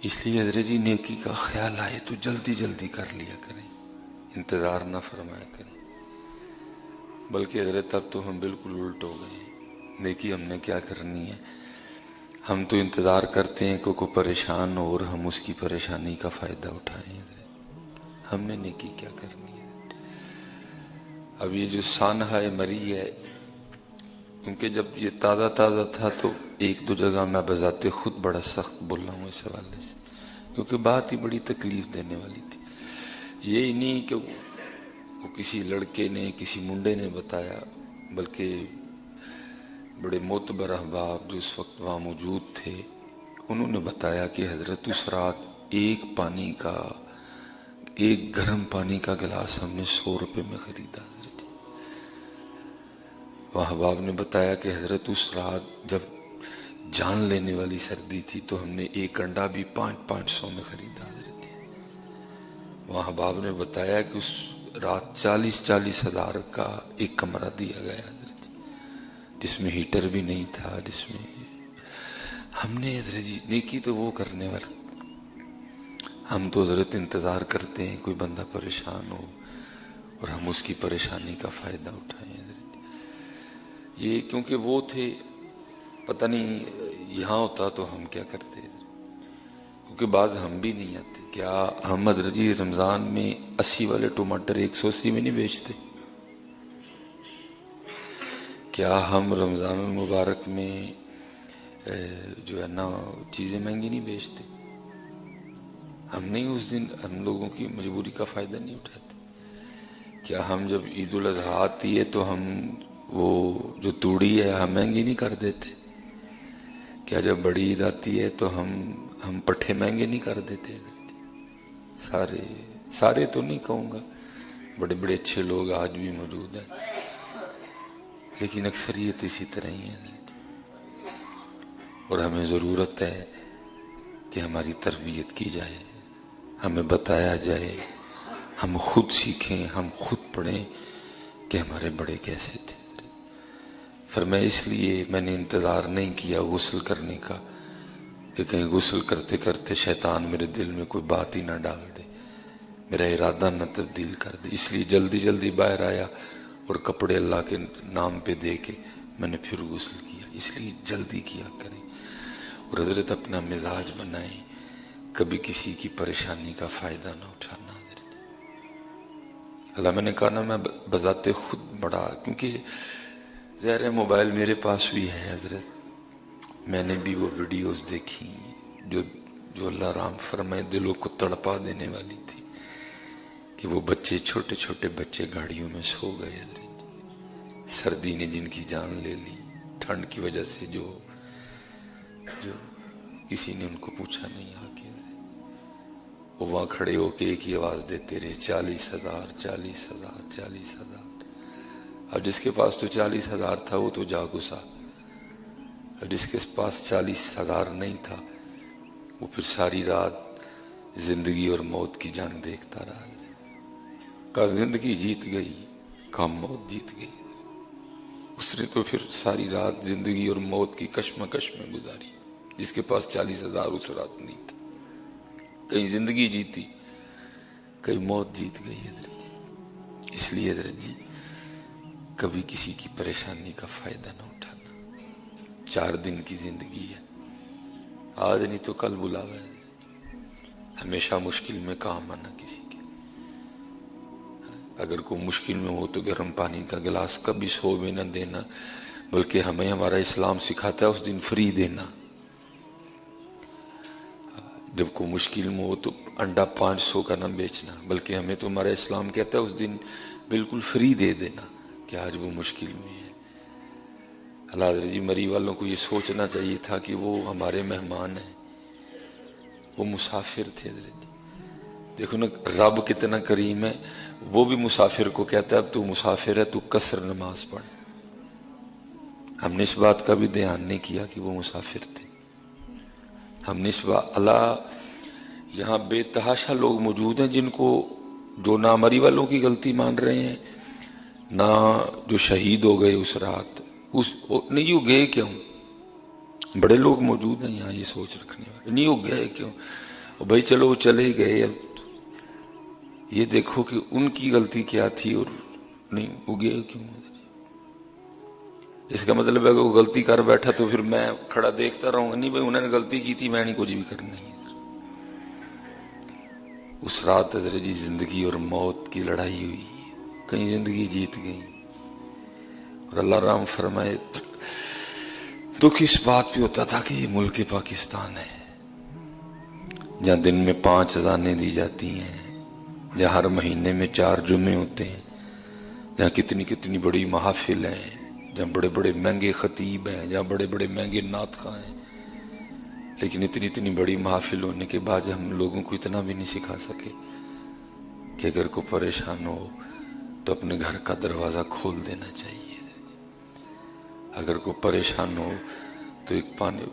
اس لیے حضرت جی نیکی کا خیال آئے تو جلدی جلدی کر لیا کریں، انتظار نہ فرمایا کریں۔ بلکہ حضرت اب تو ہم بالکل الٹ ہو گئے ہیں۔ نیکی ہم نے کیا کرنی ہے، ہم تو انتظار کرتے ہیں کہ کوئی پریشان ہو اور ہم اس کی پریشانی کا فائدہ اٹھائیں۔ ہم نے نیکی کیا کرنی ہے؟ اب یہ جو سانحہ مری ہے، کیونکہ جب یہ تازہ تازہ تھا تو ایک دو جگہ میں بذات خود بڑا سخت بول رہا ہوں اس حوالے سے، کیونکہ بات ہی بڑی تکلیف دینے والی تھی۔ یہی نہیں کہ وہ کسی لڑکے نے کسی منڈے نے بتایا، بلکہ بڑے معتبر احباب جو اس وقت وہاں موجود تھے انہوں نے بتایا کہ حضرت اس رات ایک گرم پانی کا گلاس ہم نے 100 روپے میں خریدا۔ حضرت وہ احباب نے بتایا کہ حضرت اس رات جب جان لینے والی سردی تھی تو ہم نے ایک انڈا بھی 500 میں خریدا۔ حضرت وہ احباب نے بتایا کہ اس رات 40 ہزار کا ایک کمرہ دیا گیا حضرت، جس میں ہیٹر بھی نہیں تھا، جس میں ہم نے حضرت جی نیکی تو وہ کرنے والا، ہم تو حضرت انتظار کرتے ہیں کوئی بندہ پریشان ہو اور ہم اس کی پریشانی کا فائدہ اٹھائیں۔ حضرت یہ کیونکہ وہ تھے، پتہ نہیں یہاں ہوتا تو ہم کیا کرتے، کیونکہ بعض ہم بھی نہیں آتے۔ کیا ہم حضرت جی رمضان میں 80 والے ٹماٹر 180 میں نہیں بیچتے؟ کیا ہم رمضان المبارک میں جو ہے نا چیزیں مہنگی نہیں بیچتے؟ ہم نہیں اس دن ہم لوگوں کی مجبوری کا فائدہ نہیں اٹھاتے؟ کیا ہم جب عید الاضحیٰ آتی ہے تو ہم وہ جو توڑی ہے ہم مہنگی نہیں کر دیتے؟ کیا جب بڑی عید آتی ہے تو ہم پٹھے مہنگے نہیں کر دیتے؟ سارے تو نہیں کہوں گا، بڑے بڑے اچھے لوگ آج بھی موجود ہیں، لیکن اکثریت اسی طرح ہی ہے۔ اور ہمیں ضرورت ہے کہ ہماری تربیت کی جائے، ہمیں بتایا جائے، ہم خود سیکھیں، ہم خود پڑھیں کہ ہمارے بڑے کیسے تھے۔ فرمایا اس لیے میں نے انتظار نہیں کیا غسل کرنے کا کہ کہیں غسل کرتے کرتے شیطان میرے دل میں کوئی بات ہی نہ ڈال دے، میرا ارادہ نہ تبدیل کر دے، اس لیے جلدی جلدی باہر آیا اور کپڑے اللہ کے نام پہ دے کے میں نے پھر غسل کیا۔ اس لیے جلدی کیا کریں اور حضرت اپنا مزاج بنائیں، کبھی کسی کی پریشانی کا فائدہ نہ اٹھانا۔ حضرت اللہ میں نے کہا نا میں بذات خود بڑا، کیونکہ ظاہر ہے موبائل میرے پاس بھی ہے حضرت، میں نے بھی وہ ویڈیوز دیکھی جو اللہ رحم فرمائے دلوں کو تڑپا دینے والی تھی، کہ وہ بچے چھوٹے چھوٹے بچے گاڑیوں میں سو گئے حضرت، سردی نے جن کی جان لے لی، ٹھنڈ کی وجہ سے جو کسی نے ان کو پوچھا نہیں آ کے، وہ وہاں کھڑے ہو کے ایک ہی آواز دیتے رہے 40,000 40,000 40,000۔ اب جس کے پاس تو 40,000 تھا وہ تو جا گسا، اب جس کے پاس 40,000 نہیں تھا وہ پھر ساری رات زندگی اور موت کی جنگ دیکھتا رہا، کہا زندگی جیت گئی، کہا موت جیت گئی۔ اس نے تو پھر ساری رات زندگی اور موت کی کشمکش میں گزاری، جس کے پاس 40,000 اس رات نہیں تھا، کہیں زندگی جیتی کہیں موت جیت گئی حضرت۔ اس لیے حضرت جی کبھی کسی کی پریشانی کا فائدہ نہ اٹھانا، 4 دن کی زندگی ہے، آج نہیں تو کل بلاوا ہے، ہمیشہ مشکل میں کام آنا کسی کے، اگر کوئی مشکل میں ہو تو گرم پانی کا گلاس کبھی 100 میں نہ دینا، بلکہ ہمیں ہمارا اسلام سکھاتا ہے اس دن فری دینا۔ جب کوئی مشکل میں ہو تو انڈا 500 کا نہ بیچنا، بلکہ ہمیں تو ہمارا اسلام کہتا ہے اس دن بالکل فری دے دینا کہ آج وہ مشکل میں ہے۔ اللہ حضرت جی مری والوں کو یہ سوچنا چاہیے تھا کہ وہ ہمارے مہمان ہیں، وہ مسافر تھے حضرت جی۔ دیکھو نا رب کتنا کریم ہے، وہ بھی مسافر کو کہتا ہے اب تو مسافر ہے تو قصر نماز پڑھ۔ ہم نے اس بات کا بھی دھیان نہیں کیا کہ وہ مسافر تھے، ہم نے اس بات، اللہ یہاں بے تحاشا لوگ موجود ہیں جن کو جو نہ مری والوں کی غلطی مان رہے ہیں، نہ جو شہید ہو گئے اس رات، نہیں وہ گئے کیوں؟ بڑے لوگ موجود ہیں یہاں یہ سوچ رکھنے والے، نہیں وہ گئے کیوں؟ اور بھائی چلو وہ چلے ہی گئے، اب یہ دیکھو کہ ان کی غلطی کیا تھی اور نہیں وہ گئے کیوں. اس کا مطلب ہے کہ وہ غلطی کر بیٹھا تو پھر میں کھڑا دیکھتا رہوں گا؟ نہیں بھائی، انہوں نے غلطی کی تھی، میں نہیں کچھ بھی کرنا ہی. اس رات حضرت جی زندگی اور موت کی لڑائی ہوئی، کہیں زندگی جیت گئی. اور اللہ رحم فرمائے دکھ اس بات پہ ہوتا تھا کہ یہ ملک پاکستان ہے، جہاں دن میں 5 اذانیں دی جاتی ہیں، جہاں ہر مہینے میں 4 جمعے ہوتے ہیں، جہاں کتنی کتنی بڑی محافل ہیں، جہاں بڑے بڑے مہنگے خطیب ہیں، جہاں بڑے بڑے مہنگے نعت خواں ہیں. لیکن اتنی بڑی محافل ہونے کے بعد ہم لوگوں کو اتنا بھی نہیں سکھا سکے کہ اگر کوئی پریشان ہو تو اپنے گھر کا دروازہ کھول دینا چاہیے. اگر کوئی پریشان ہو تو ایک پانی.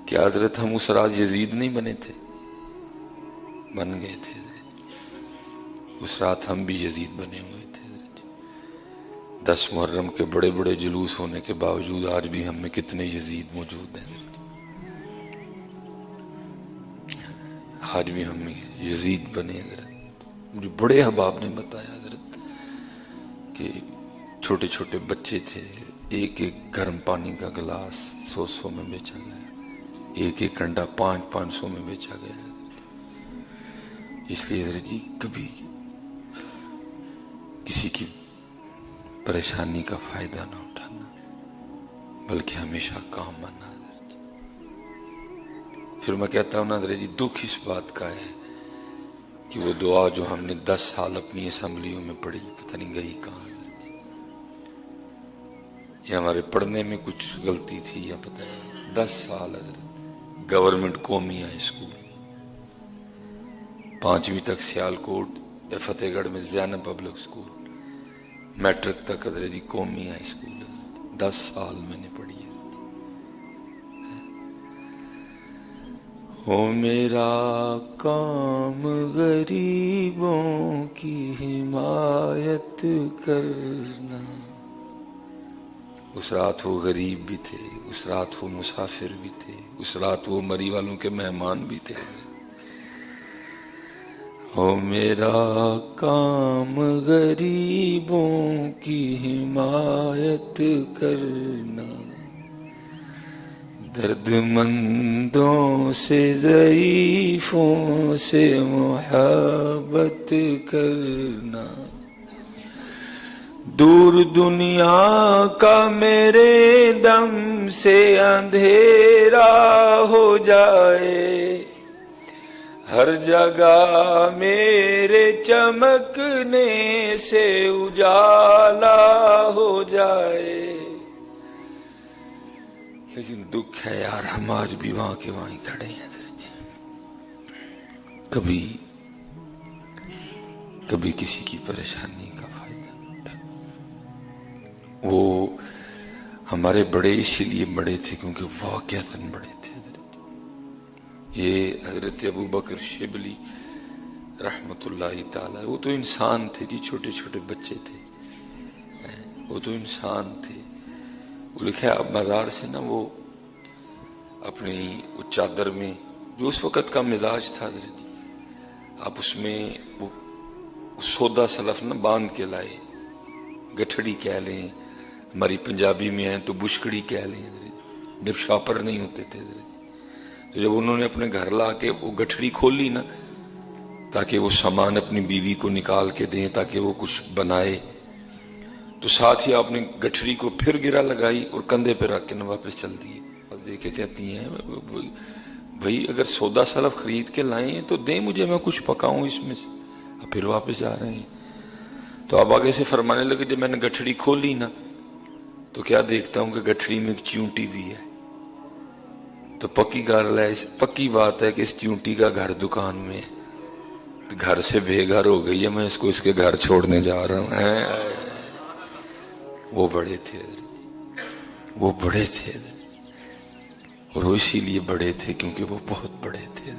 کیا حضرت ہم اس رات یزید نہیں بنے تھے؟ بن گئے تھے. اس رات ہم بھی یزید بنے ہوئے تھے. 10 محرم کے بڑے بڑے جلوس ہونے کے باوجود آج بھی ہم میں کتنے یزید موجود ہیں. آج بھی ہم یزید بنے. حضرت مجھے بڑے احباب نے بتایا حضرت کہ چھوٹے چھوٹے بچے تھے، ایک ایک گرم پانی کا گلاس 100 میں بیچا گیا، ایک ایک انڈا 500 میں بیچا گیا. اس لیے حضرت جی کبھی کسی کی پریشانی کا فائدہ نہ اٹھانا، بلکہ ہمیشہ کام آنا. پھر میں کہتا ہوں نا حضرت جی دکھ اس بات کا ہے کہ وہ دعا جو ہم نے 10 سال اپنی اسمبلیوں میں پڑھی پتہ نہیں گئی کہاں. یہ ہمارے پڑھنے میں کچھ غلطی تھی یا پتہ نہیں. 10 سال حضرت گورنمنٹ قومی ہائی اسکول، 5ویں تک سیالکوٹ یا فتح گڑھ میں زینب پبلک اسکول، میٹرک تک حضرت جی قومی ہائی اسکول. 10 سال میں نے پڑھی ہے. او میرا کام غریبوں کی حمایت کرنا. اس رات وہ غریب بھی تھے، اس رات وہ مسافر بھی تھے، اس رات وہ مری والوں کے مہمان بھی تھے. او میرا کام غریبوں کی حمایت کرنا، درد مندوں سے ضعیفوں سے محبت کرنا. دور دنیا کا میرے دم سے اندھیرا ہو جائے، ہر جگہ میرے چمکنے سے اجالا ہو جائے. لیکن دکھ ہے یار ہم آج بھی وہاں کے وہاں کھڑے ہیں. کبھی کسی کی پریشانی کا فائدہ نہیں اٹھانا. وہ ہمارے بڑے اسی لیے بڑے تھے کیونکہ واقعتاً بڑے تھے. یہ حضرت ابو بکر شبلی رحمت اللہ تعالی، وہ تو انسان تھے جی، چھوٹے چھوٹے بچے تھے، وہ تو انسان تھے. وہ لکھا اب مزار سے نا وہ اپنی وہ چادر میں جو اس وقت کا مزاج تھا حضرت، آپ اس میں وہ سودا سلف نہ باندھ کے لائے، گٹھڑی کہہ لیں، ہماری پنجابی میں ہیں تو بشکڑی کہہ لیں. جب شاپر نہیں ہوتے تھے تو جب انہوں نے اپنے گھر لا کے وہ گٹھڑی کھولی نا تاکہ وہ سامان اپنی بیوی کو نکال کے دیں تاکہ وہ کچھ بنائے، تو ساتھ ہی آپ نے گٹھڑی کو پھر گرا لگائی اور کندھے پہ رکھ کے نہ واپس چل دیے. دیکھ کے کہتی ہیں بھائی اگر سودا سلف خرید کے لائیں ہیں تو دیں مجھے، میں کچھ پکاؤں اس میں سے. پھر واپس جا رہے ہیں. تو آپ آگے سے فرمانے لگے جب میں نے گٹھڑی کھولی نا تو کیا دیکھتا ہوں کہ گٹھڑی میں ایک چیونٹی بھی ہے. تو پکی بات ہے کہ اس چیونٹی کا گھر دکان میں ہے، گھر سے بے گھر ہو گئی ہے، میں اس کو اس کے گھر چھوڑنے جا رہا ہوں. وہ بڑے تھے، وہ بڑے تھے، اور وہ اسی لیے بڑے تھے کیونکہ وہ بہت بڑے تھے.